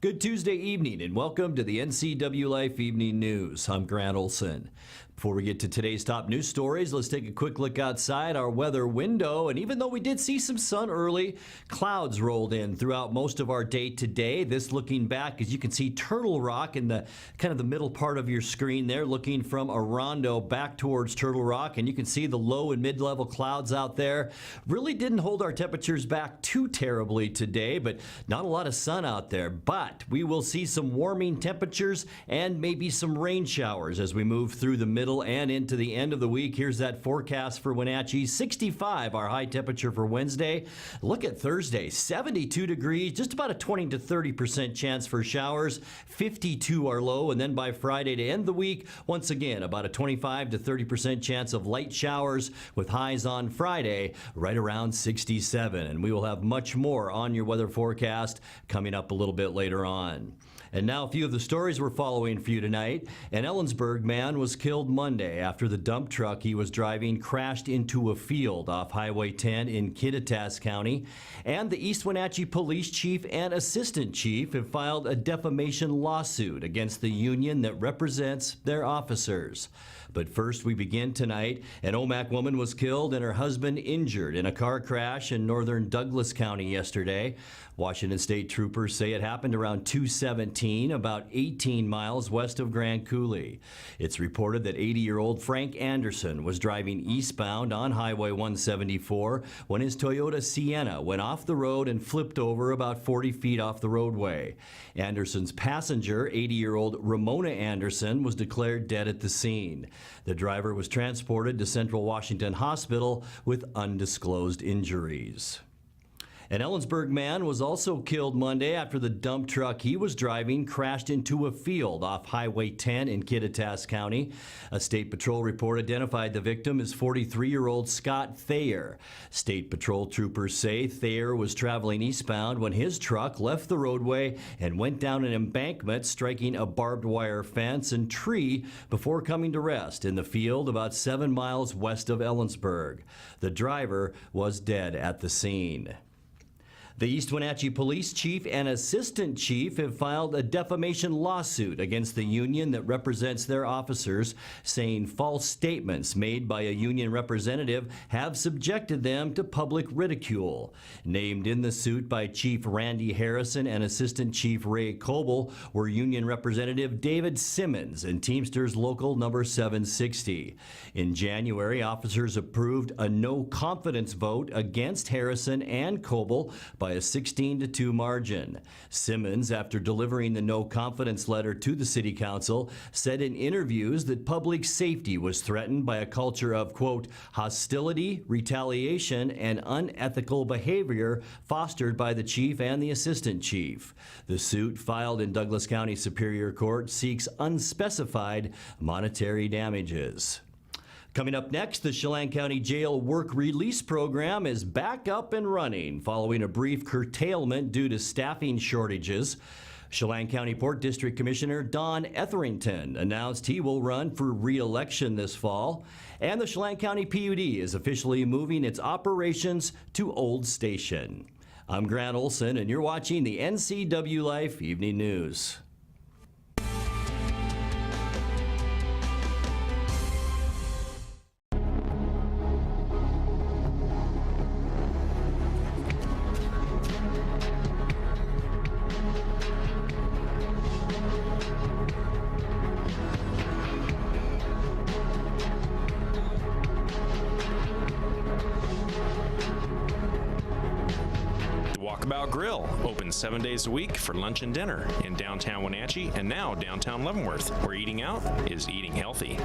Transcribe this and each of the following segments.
Good Tuesday evening and welcome to the NCWLIFE Evening News. I'm Grant Olson. Before we get to today's top news stories, let's take a quick look outside our weather window. And even though we did see some sun early, clouds rolled in throughout most of our day today. This looking back, as you can see Turtle Rock in the kind of the middle part of your screen there, looking from Orondo back towards Turtle Rock. And you can see the low and mid-level clouds out there. Really didn't hold our temperatures back too terribly today, but not a lot of sun out there. But we will see some warming temperatures and maybe some rain showers as we move through the middle and into the end of the week. Here's that forecast for Wenatchee. 65 our high temperature for Wednesday. Look at Thursday, 72 degrees, just about a 20 to 30% chance for showers. 52 our low, and then by Friday to end the week, once again, about a 25 to 30% chance of light showers with highs on Friday right around 67. And we will have much more on your weather forecast coming up a little bit later on. And now a few of the stories we're following for you tonight. An Ellensburg man was killed Monday after the dump truck he was driving crashed into a field off Highway 10 in Kittitas County. And the East Wenatchee Police Chief and Assistant Chief have filed a defamation lawsuit against the union that represents their officers. But first, we begin tonight. An Omak woman was killed and her husband injured in a car crash in northern Douglas County yesterday. Washington State troopers say it happened around 2:17, about 18 miles west of Grand Coulee. It's reported that 80-year-old Frank Anderson was driving eastbound on Highway 174 when his Toyota Sienna went off the road and flipped over about 40 feet off the roadway. Anderson's passenger, 80-year-old Ramona Anderson, was declared dead at the scene. The driver was transported to Central Washington Hospital with undisclosed injuries. An Ellensburg man was also killed Monday after the dump truck he was driving crashed into a field off Highway 10 in Kittitas County. A State Patrol report identified the victim as 43-year-old Scott Thayer. State Patrol troopers say Thayer was traveling eastbound when his truck left the roadway and went down an embankment, striking a barbed wire fence and tree before coming to rest in the field about 7 miles west of Ellensburg. The driver was dead at the scene. The East Wenatchee Police Chief and Assistant Chief have filed a defamation lawsuit against the union that represents their officers, saying false statements made by a union representative have subjected them to public ridicule. Named in the suit by Chief Randy Harrison and Assistant Chief Ray Coble were Union Representative David Simmons and Teamsters Local Number 760. In January, officers approved a no confidence vote against Harrison and Coble by a 16-2 margin. Simmons, after delivering the no confidence letter to the City Council, said in interviews that public safety was threatened by a culture of, quote, hostility, retaliation, and unethical behavior fostered by the chief and the assistant chief. The suit, filed in Douglas County Superior Court, seeks unspecified monetary damages. Coming up next, the Chelan County Jail Work Release Program is back up and running following a brief curtailment due to staffing shortages. Chelan County Port District Commissioner Don Etherington announced he will run for re-election this fall. And the Chelan County PUD is officially moving its operations to Old Station. I'm Grant Olson, and you're watching the NCWLIFE Evening News. Walkabout Grill, open 7 days a week for lunch and dinner in downtown Wenatchee and now downtown Leavenworth, where eating out is eating healthy.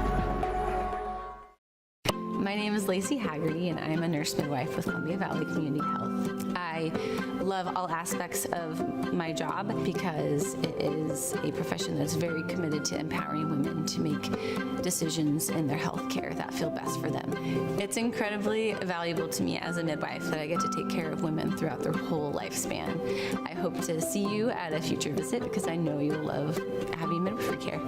My name is Lacey Haggerty, and I'm a nurse midwife with Columbia Valley Community Health. I love all aspects of my job because it is a profession that's very committed to empowering women to make decisions in their health care that feel best for them. It's incredibly valuable to me as a midwife that I get to take care of women throughout their whole lifespan. I hope to see you at a future visit because I know you'll love having midwifery care.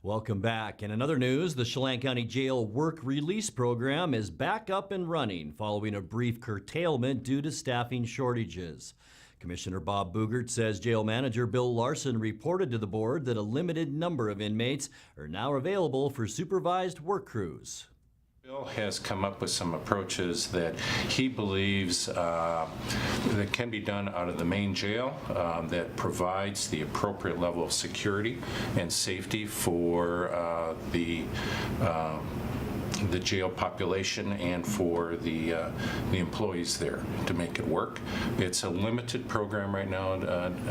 Welcome back. In another news, the Chelan County Jail Work Release Program is back up and running following a brief curtailment due to staffing shortages. Commissioner Bob Boogert says Jail Manager Bill Larson reported to the board that a limited number of inmates are now available for supervised work crews. Bill has come up with some approaches that he believes that can be done out of the main jail that provides the appropriate level of security and safety for the jail population and for the employees there to make it work. It's a limited program right now.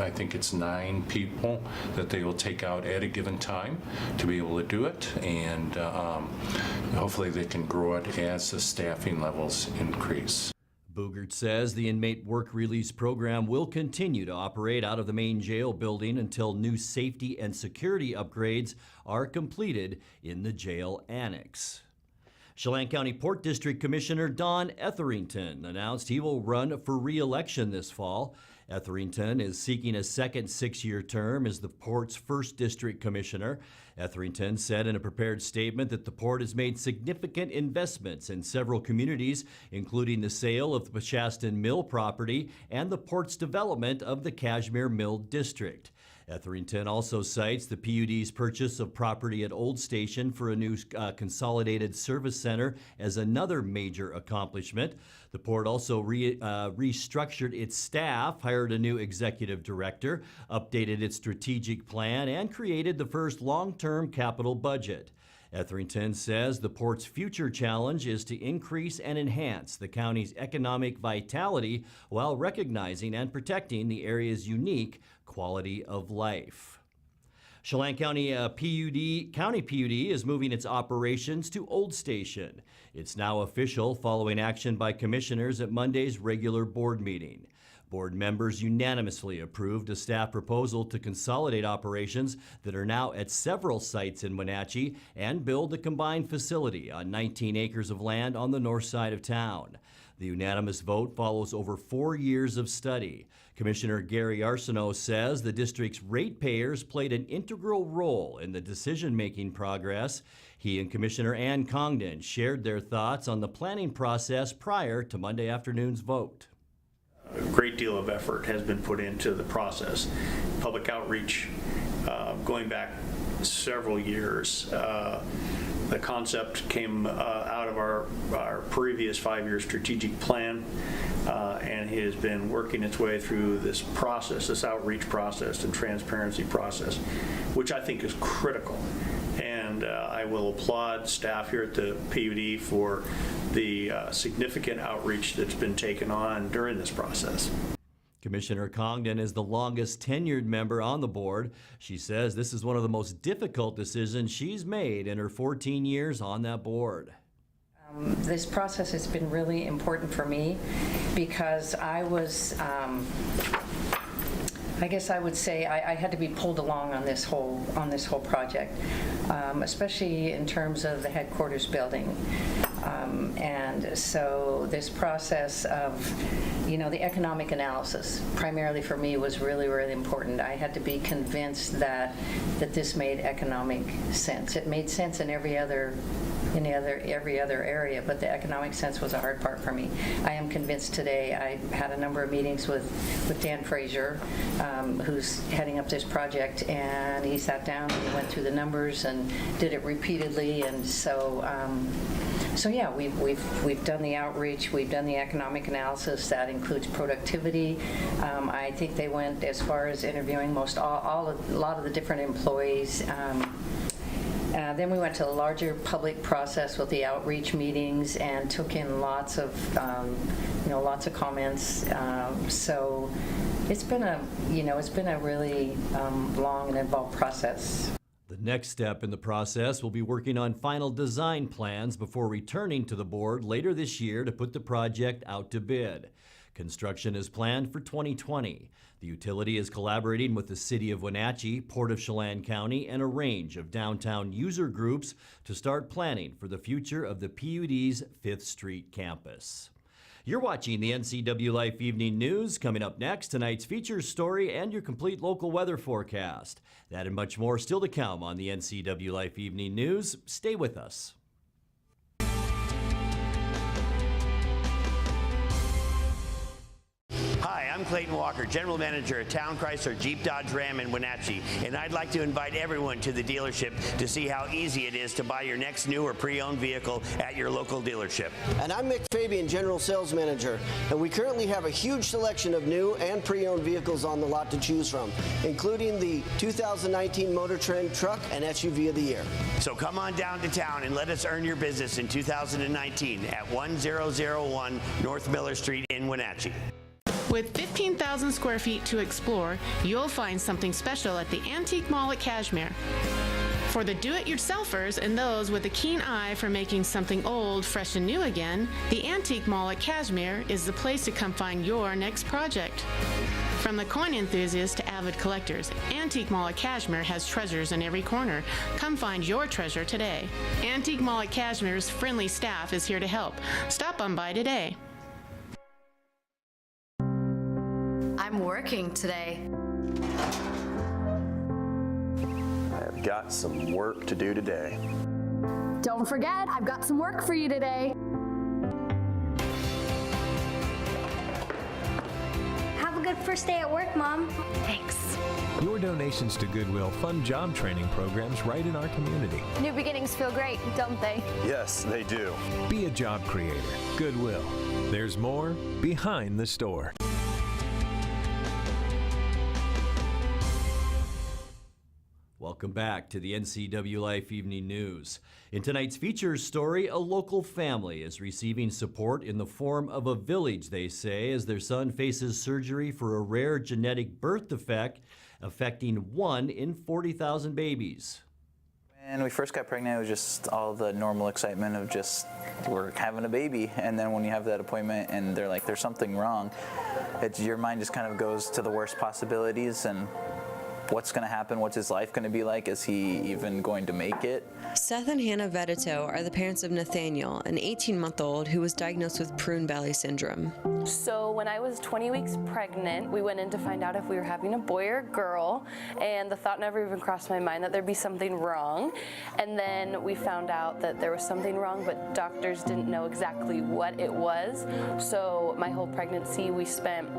I think it's 9 people that they will take out at a given time to be able to do it, and hopefully they can grow it as the staffing levels increase. Boogert says the inmate work release program will continue to operate out of the main jail building until new safety and security upgrades are completed in the jail annex. Chelan County Port District Commissioner Don Etherington announced he will run for re-election this fall. Etherington is seeking a second 6-year term as the Port's first district commissioner. Etherington said in a prepared statement that the Port has made significant investments in several communities, including the sale of the Peshastin Mill property and the Port's development of the Cashmere Mill District. Etherington also cites the PUD's purchase of property at Old Station for a new consolidated service center as another major accomplishment. The Port also restructured its staff, hired a new executive director, updated its strategic plan, and created the first long-term capital budget. Etherington says the Port's future challenge is to increase and enhance the county's economic vitality while recognizing and protecting the area's unique quality of life. Chelan County County PUD is moving its operations to Old Station. It's now official following action by commissioners at Monday's regular board meeting. Board members unanimously approved a staff proposal to consolidate operations that are now at several sites in Wenatchee and build a combined facility on 19 acres of land on the north side of town. The unanimous vote follows over 4 years of study. Commissioner Gary Arsenault says the district's ratepayers played an integral role in the decision-making progress. He and Commissioner Ann Congdon shared their thoughts on the planning process prior to Monday afternoon's vote. A great deal of effort has been put into the process. Public outreach going back several years. The concept came out of our previous 5-year strategic plan and has been working its way through this process, this outreach process and transparency process, which I think is critical. And I will applaud staff here at the PUD for the significant outreach that's been taken on during this process. Commissioner Congdon is the longest tenured member on the board. She says this is one of the most difficult decisions she's made in her 14 years on that board. This process has been really important for me because I was, I guess I would say I had to be pulled along on this whole project, especially in terms of the headquarters building. And so this process of, the economic analysis, primarily for me, was really, really important. I had to be convinced that this made economic sense. It made sense in every other area, but the economic sense was a hard part for me. I am convinced today. I had a number of meetings with Dan Frazier, who's heading up this project, and he sat down and he went through the numbers and did it repeatedly, and so yeah, we've done the outreach, we've done the economic analysis that includes productivity. I think they went as far as interviewing a lot of the different employees. Then we went to a larger public process with the outreach meetings and took in lots of comments. So it's been a really long and involved process. The next step in the process will be working on final design plans before returning to the board later this year to put the project out to bid. Construction is planned for 2020. The utility is collaborating with the City of Wenatchee, Port of Chelan County, and a range of downtown user groups to start planning for the future of the PUD's 5th Street campus. You're watching the NCWLIFE Evening News. Coming up next, tonight's feature story and your complete local weather forecast. That and much more still to come on the NCWLIFE Evening News. Stay with us. Hi, I'm Clayton Walker, General Manager at Town Chrysler Jeep Dodge Ram in Wenatchee, and I'd like to invite everyone to the dealership to see how easy it is to buy your next new or pre-owned vehicle at your local dealership. And I'm Mick Fabian, General Sales Manager, and we currently have a huge selection of new and pre-owned vehicles on the lot to choose from, including the 2019 Motor Trend Truck and SUV of the Year. So come on down to town and let us earn your business in 2019 at 1001 North Miller Street in Wenatchee. With 15,000 square feet to explore, you'll find something special at the Antique Mall at Cashmere. For the do-it-yourselfers and those with a keen eye for making something old fresh and new again, the Antique Mall at Cashmere is the place to come find your next project. From the coin enthusiasts to avid collectors, Antique Mall at Cashmere has treasures in every corner. Come find your treasure today. Antique Mall at Cashmere's friendly staff is here to help. Stop on by today. I'm working today. I've got some work to do today. Don't forget, I've got some work for you today. Have a good first day at work, Mom. Thanks. Your donations to Goodwill fund job training programs right in our community. New beginnings feel great, don't they? Yes, they do. Be a job creator. Goodwill. There's more behind the store. Welcome back to the NCWLIFE Evening News. In tonight's features story, a local family is receiving support in the form of a village, they say, as their son faces surgery for a rare genetic birth defect affecting 1 in 40,000 babies. When we first got pregnant, it was just all the normal excitement of just, we're having a baby. And then when you have that appointment and they're like, there's something wrong, your mind just kind of goes to the worst possibilities and what's going to happen? What's his life going to be like? Is he even going to make it? Seth and Hannah Vedito are the parents of Nathaniel, an 18-month-old who was diagnosed with prune belly syndrome. So when I was 20 weeks pregnant, we went in to find out if we were having a boy or girl, and the thought never even crossed my mind that there'd be something wrong. And then we found out that there was something wrong, but doctors didn't know exactly what it was. So my whole pregnancy, we spent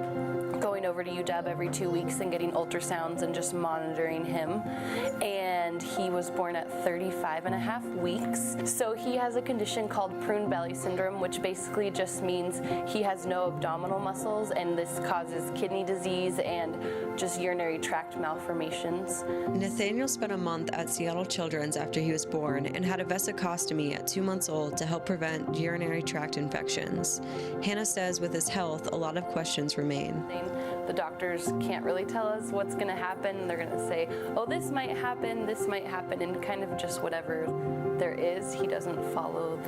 going over to UW every 2 weeks and getting ultrasounds and just monitoring him. And he was born at 35.5 weeks. So he has a condition called prune belly syndrome, which basically just means he has no abdominal muscles, and this causes kidney disease and just urinary tract malformations. Nathaniel spent a month at Seattle Children's after he was born and had a vesicostomy at 2 months old to help prevent urinary tract infections. Hannah says with his health, a lot of questions remain. The doctors can't really tell us what's going to happen. They're going to say, oh, this might happen, and kind of just whatever there is. He doesn't follow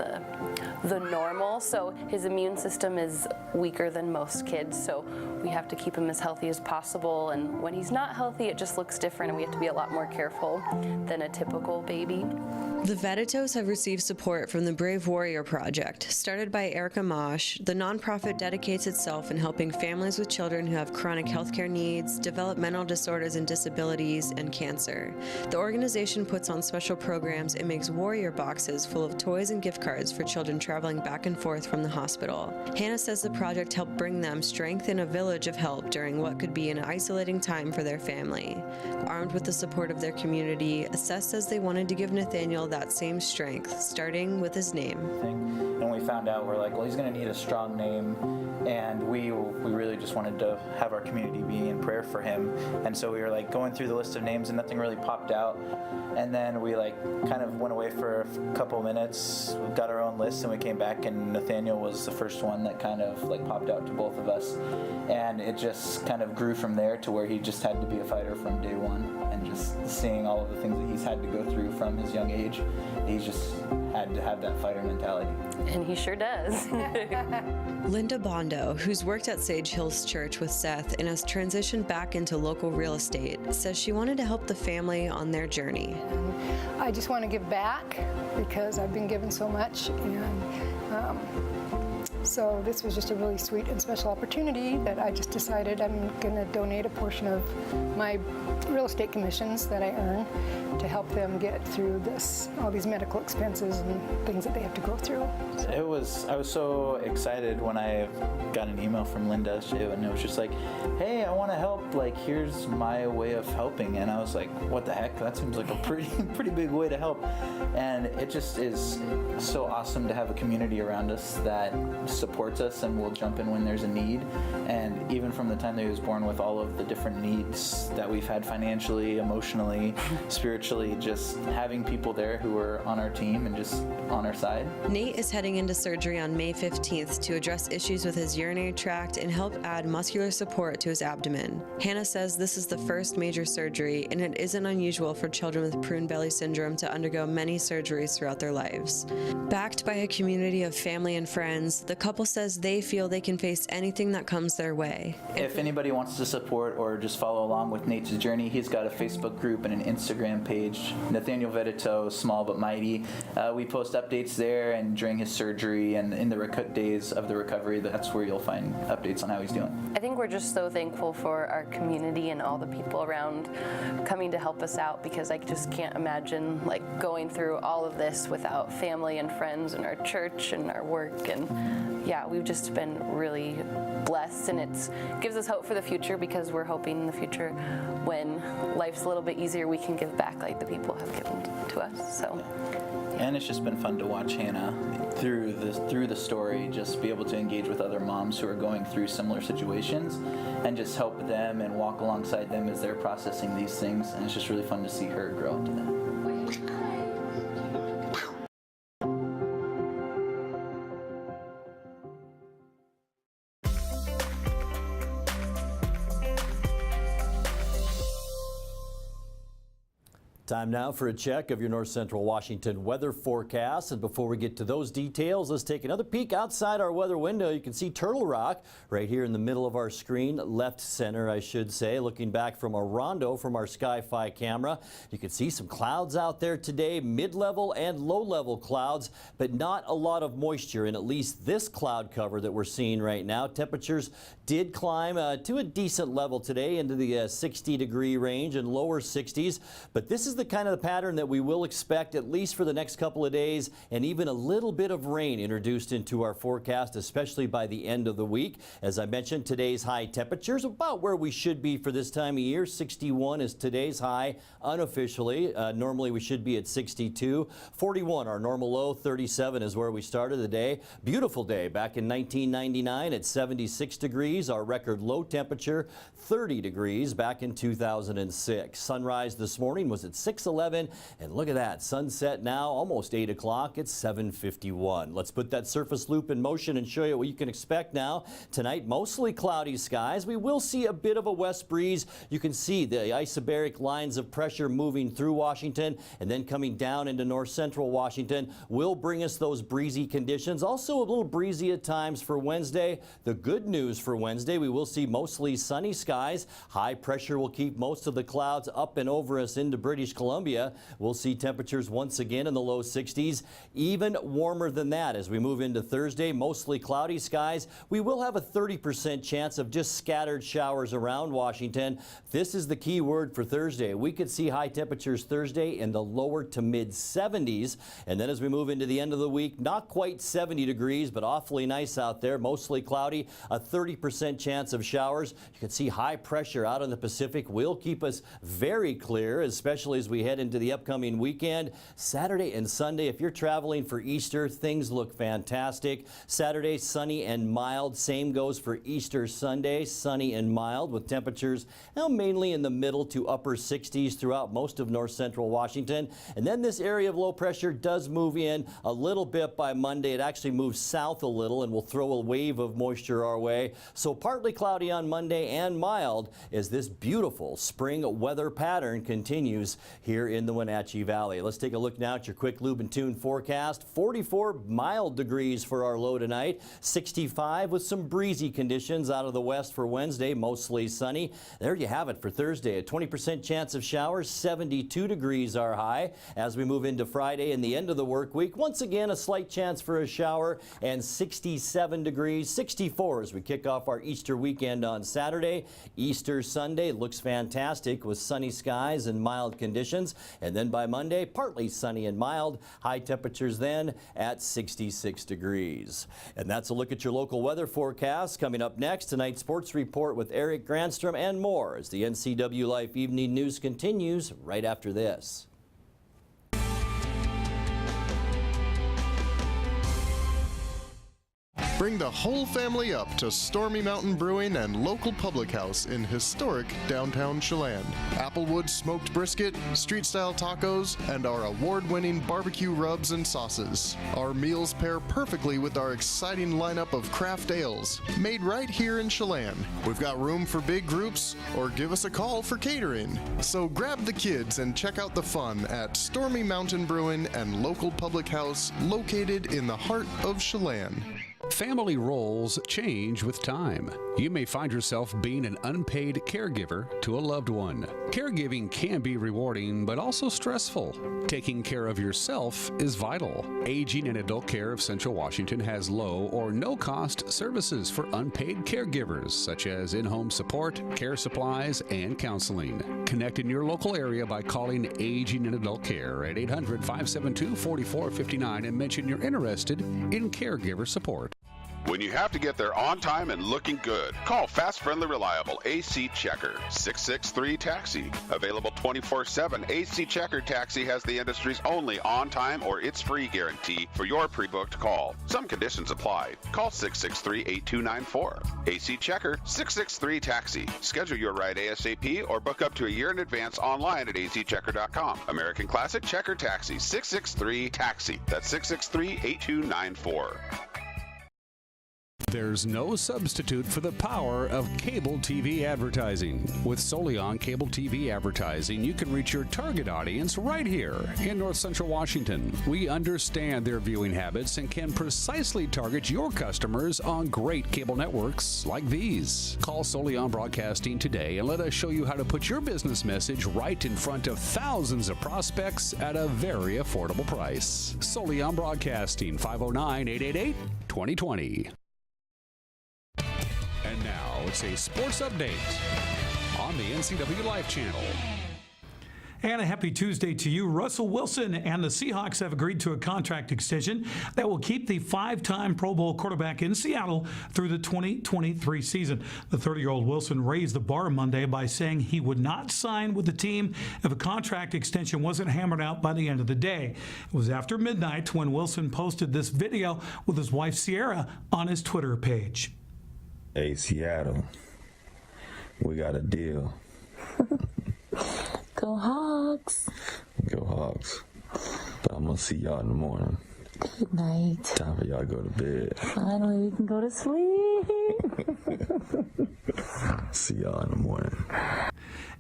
the normal, so his immune system is weaker than most kids, so we have to keep him as healthy as possible, and when he's not healthy, it just looks different, and we have to be a lot more careful than a typical baby. The Veditos have received support from the Brave Warrior Project. Started by Erica Mosh, the nonprofit dedicates itself in helping families with children who have chronic healthcare needs, developmental disorders and disabilities, and cancer. The organization puts on special programs and makes warrior boxes full of toys and gift cards for children traveling back and forth from the hospital. Hannah says the project helped bring them strength and a village of help during what could be an isolating time for their family. Armed with the support of their community, Seth says they wanted to give Nathaniel that same strength, starting with his name. And when we found out, we're like, well, he's going to need a strong name, and we really just wanted to have our community be in prayer for him. And so we were like going through the list of names, and nothing really popped out. And then we like kind of went away for a couple minutes, we got our own list, and we came back, and Nathaniel was the first one that kind of like popped out to both of us. And it just kind of grew from there to where he just had to be a fighter from day one. And just seeing all of the things that he's had to go through from his young age, he's just had to have that fighter mentality. And he sure does. Linda Bondo, who's worked at Sage Hills Church with Seth and has transitioned back into local real estate, says she wanted to help the family on their journey. I just want to give back because I've been given so much, and So this was just a really sweet and special opportunity that I just decided I'm going to donate a portion of my real estate commissions that I earn to help them get through all these medical expenses and things that they have to go through. I was so excited when I got an email from Linda, and it was just like, hey, I want to help, like, here's my way of helping. And I was like, what the heck, that seems like a pretty big way to help. And it just is so awesome to have a community around us that supports us and will jump in when there's a need. And even from the time that he was born, with all of the different needs that we've had financially, emotionally, spiritually, just having people there who are on our team and just on our side. Nate is heading into surgery on May 15th to address issues with his urinary tract and help add muscular support to his abdomen. Hannah says this is the first major surgery, and it isn't unusual for children with prune belly syndrome to undergo many surgeries throughout their lives. Backed by a community of family and friends, the couple says they feel they can face anything that comes their way. If anybody wants to support or just follow along with Nate's journey, he's got a Facebook group and an Instagram page, Nathaniel Vedito, Small But Mighty. We post updates there, and during his surgery and in the days of the recovery, that's where you'll find updates on how he's doing. I think we're just so thankful for our community and all the people around coming to help us out, because I just can't imagine like going through all of this without family and friends and our church and our work. And yeah, we've just been really blessed, and it gives us hope for the future, because we're hoping in the future when life's a little bit easier, we can give back like the people have given to us. So. And it's just been fun to watch Hannah through the story, just be able to engage with other moms who are going through similar situations and just help them and walk alongside them as they're processing these things. And it's just really fun to see her grow into that. Time now for a check of your North Central Washington weather forecast. And before we get to those details, let's take another peek outside our weather window. You can see Turtle Rock right here in the middle of our screen, left center, I should say. Looking back from our rondo from our Sky-Fi camera, you can see some clouds out there today, mid-level and low-level clouds, but not a lot of moisture in at least this cloud cover that we're seeing right now. Temperatures did climb to a decent level today into the 60-degree range and lower 60s, but this is the kind of pattern that we will expect at least for the next couple of days, and even a little bit of rain introduced into our forecast, especially by the end of the week. As I mentioned, today's high temperatures about where we should be for this time of year. 61 is today's high unofficially. Normally we should be at 62. 41 our normal low. 37 is where we started the day. Beautiful day back in 1999 at 76 degrees. Our record low temperature 30 degrees back in 2006. Sunrise this morning was at 6:11, and look at that, sunset now almost 8 o'clock. It's 7:51. Let's put that surface loop in motion and show you what you can expect now. Tonight, mostly cloudy skies. We will see a bit of a west breeze. You can see the isobaric lines of pressure moving through Washington and then coming down into north central Washington will bring us those breezy conditions. Also a little breezy at times for Wednesday. The good news for Wednesday, we will see mostly sunny skies. High pressure will keep most of the clouds up and over us into British Columbia. We'll see temperatures once again in the low 60s, even warmer than that as we move into Thursday. Mostly cloudy skies. We will have a 30% chance of just scattered showers around Washington. This is the key word for Thursday. We could see high temperatures Thursday in the lower to mid 70s, and then as we move into the end of the week, not quite 70 degrees, but awfully nice out there. Mostly cloudy, a 30% chance of showers. You can see high pressure out in the Pacific will keep us very clear, especially as we head into the upcoming weekend. Saturday and Sunday, if you're traveling for Easter, things look fantastic. Saturday, sunny and mild. Same goes for Easter Sunday, sunny and mild with temperatures now mainly in the middle to upper 60s throughout most of north central Washington. And then this area of low pressure does move in a little bit by Monday. It actually moves south a little and will throw a wave of moisture our way. So partly cloudy on Monday and mild as this beautiful spring weather pattern continues here in the Wenatchee Valley. Let's take a look now at your quick lube and tune forecast. 44 mild degrees for our low tonight. 65 with some breezy conditions out of the west for Wednesday, mostly sunny. There you have it for Thursday. A 20% chance of showers. 72 degrees our high. As we move into Friday and the end of the work week, once again a slight chance for a shower and 67 degrees. 64 as we kick off our Easter weekend on Saturday. Easter Sunday looks fantastic with sunny skies and mild conditions. And then by Monday, partly sunny and mild. High temperatures then at 66 degrees. And that's a look at your local weather forecast. Coming up next, tonight's sports report with Eric Granstrom and more as the NCWLIFE Evening News continues right after this. Bring the whole family up to Stormy Mountain Brewing and local public house in historic downtown Chelan. Applewood smoked brisket, street-style tacos, and our award-winning barbecue rubs and sauces. Our meals pair perfectly with our exciting lineup of craft ales, made right here in Chelan. We've got room for big groups, or give us a call for catering. So grab the kids and check out the fun at Stormy Mountain Brewing and local public house located in the heart of Chelan. Family roles change with time. You may find yourself being an unpaid caregiver to a loved one. Caregiving can be rewarding, but also stressful. Taking care of yourself is vital. Aging and Adult Care of Central Washington has low or no cost services for unpaid caregivers, such as in-home support, care supplies, and counseling. Connect in your local area by calling Aging and Adult Care at 800-572-4459 and mention you're interested in caregiver support. When you have to get there on time and looking good, call Fast, Friendly, Reliable AC Checker, 663-TAXI. Available 24/7, AC Checker Taxi has the industry's only on-time or it's free guarantee for your pre-booked call. Some conditions apply. Call 663-8294. AC Checker, 663-TAXI. Schedule your ride ASAP or book up to a year in advance online at azchecker.com. American Classic Checker Taxi, 663-TAXI. That's 663-8294. There's no substitute for the power of cable TV advertising. With Solion Cable TV Advertising, you can reach your target audience right here in North Central Washington. We understand their viewing habits and can precisely target your customers on great cable networks like these. Call Solion Broadcasting today and let us show you how to put your business message right in front of thousands of prospects at a very affordable price. Solion Broadcasting, 509-888-2020. And now it's a sports update on the NCWLIFE channel. And a happy Tuesday to you. Russell Wilson and the Seahawks have agreed to a contract extension that will keep the five-time Pro Bowl quarterback in Seattle through the 2023 season. The 30-year-old Wilson raised the bar Monday by saying he would not sign with the team if a contract extension wasn't hammered out by the end of the day. It was after midnight when Wilson posted this video with his wife Sierra on his Twitter page. Hey, Seattle, we got a deal. Go Hawks. Go Hawks. But I'm going to see y'all in the morning. Good night. Time for y'all to go to bed. Finally, we can go to sleep. See y'all in the morning.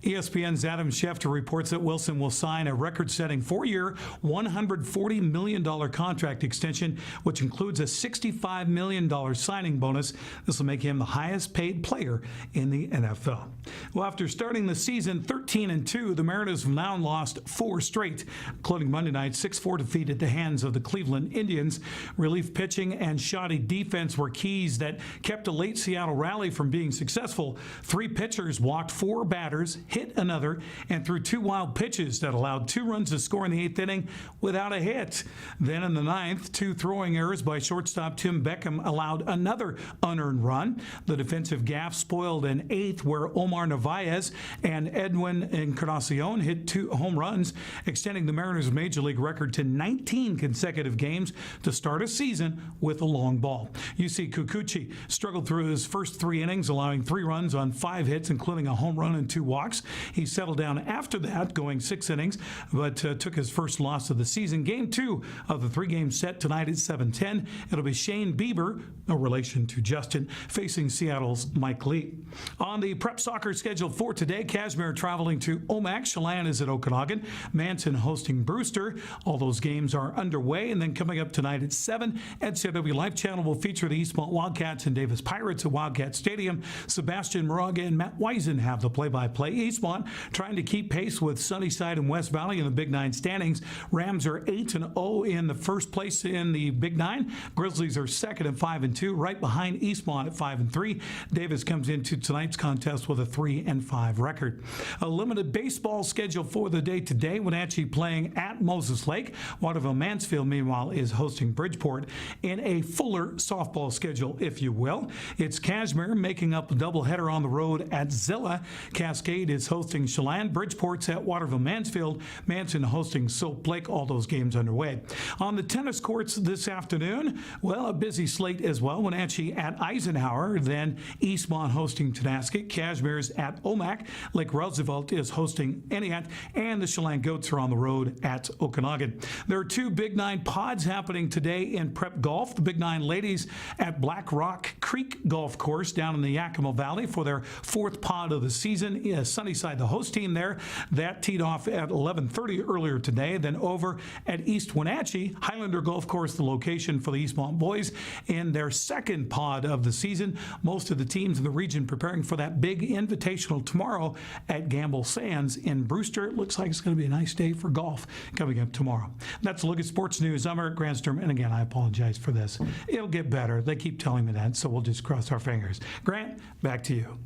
ESPN's Adam Schefter reports that Wilson will sign a record-setting four-year, $140 million contract extension, which includes a $65 million signing bonus. This will make him the highest-paid player in the NFL. Well, after starting the season 13-2, the Mariners have now lost four straight, including Monday night's 6-4 defeat at the hands of the Cleveland Indians. Relief pitching and shoddy defense were keys that kept a late Seattle rally from being successful. Three pitchers walked four batters, hit another, and threw two wild pitches that allowed 2 runs to score in the 8th inning without a hit. Then in the 9th, 2 throwing errors by shortstop Tim Beckham allowed another unearned run. The defensive gaffe spoiled an 8th where Omar Narvaez and Edwin Encarnacion hit 2 home runs, extending the Mariners' Major League record to 19 consecutive games to start a season with a long ball. UC Kikuchi struggled through his first 3 innings, allowing 3 runs on 5 hits, including a home run and 2 walks. Hawks. He settled down after that, going 6 innings, but took his first loss of the season. Game 2 of the 3-game set tonight at 7:10. It'll be Shane Bieber, no relation to Justin, facing Seattle's Mike Lee. On the prep soccer schedule for today, Cashmere traveling to Omak. Chelan is at Okanagan. Manson hosting Brewster. All those games are underway. And then coming up tonight at 7, NCWLIFE channel will feature the Eastmont Wildcats and Davis Pirates at Wildcat Stadium. Sebastian Moraga and Matt Wiesen have the play-by-play. Eastmont trying to keep pace with Sunnyside and West Valley in the Big Nine standings. Rams are 8-0 in the first place in the Big Nine. Grizzlies are second at 5-2, right behind Eastmont at 5-3. Davis comes into tonight's contest with a 3-5 record. A limited baseball schedule for the day today. Wenatchee playing at Moses Lake. Waterville Mansfield, meanwhile, is hosting Bridgeport in a fuller softball schedule, if you will. It's Cashmere making up a doubleheader on the road at Zilla. Cascade is hosting Chelan. Bridgeport's at Waterville Mansfield. Manson hosting Soap Lake. All those games underway. On the tennis courts this afternoon, well, a busy slate as well. Wenatchee at Eisenhower, then Eastmont hosting Tenasket. Cashmere's at Omak. Lake Roosevelt is hosting Eniat, and the Chelan Goats are on the road at Okanagan. There are 2 Big Nine pods happening today in prep golf. The Big Nine ladies at Black Rock Creek Golf Course down in the Yakima Valley for their 4th pod of the season. Sunnyside, the host team there. That teed off at 11:30 earlier today. Then over at East Wenatchee, Highlander Golf Course, the location for the Eastmont boys in their 2nd pod of the season. Most of the teams in the region preparing for that big invitational tomorrow at Gamble Sands in Brewster. It looks like it's going to be a nice day for golf coming up tomorrow. That's a look at sports news. I'm Eric Granstrom, and again, I apologize for this. It'll get better. They keep telling me that, so we'll just cross our fingers. Grant, back to you.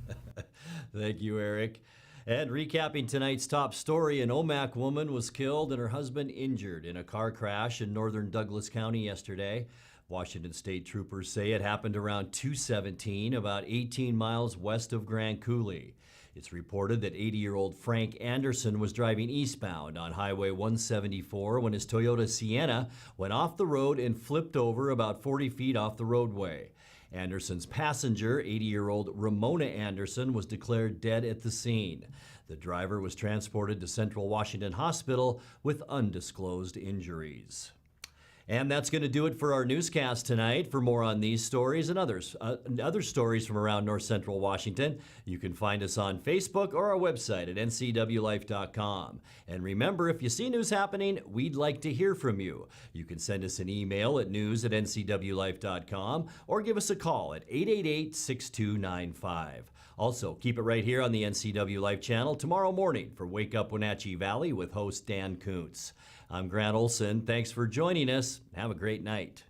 Thank you, Eric. And recapping tonight's top story, an Omak woman was killed and her husband injured in a car crash in northern Douglas County yesterday. Washington State troopers say it happened around 2:17, about 18 miles west of Grand Coulee. It's reported that 80-year-old Frank Anderson was driving eastbound on Highway 174 when his Toyota Sienna went off the road and flipped over about 40 feet off the roadway. Anderson's passenger, 80-year-old Ramona Anderson, was declared dead at the scene. The driver was transported to Central Washington Hospital with undisclosed injuries. And that's going to do it for our newscast tonight. For more on these stories and other stories from around North Central Washington, you can find us on Facebook or our website at ncwlife.com. And remember, if you see news happening, we'd like to hear from you. You can send us an email at news@ncwlife.com or give us a call at 888-6295. Also, keep it right here on the NCW Life channel tomorrow morning for Wake Up Wenatchee Valley with host Dan Kuntz. I'm Grant Olson. Thanks for joining us. Have a great night.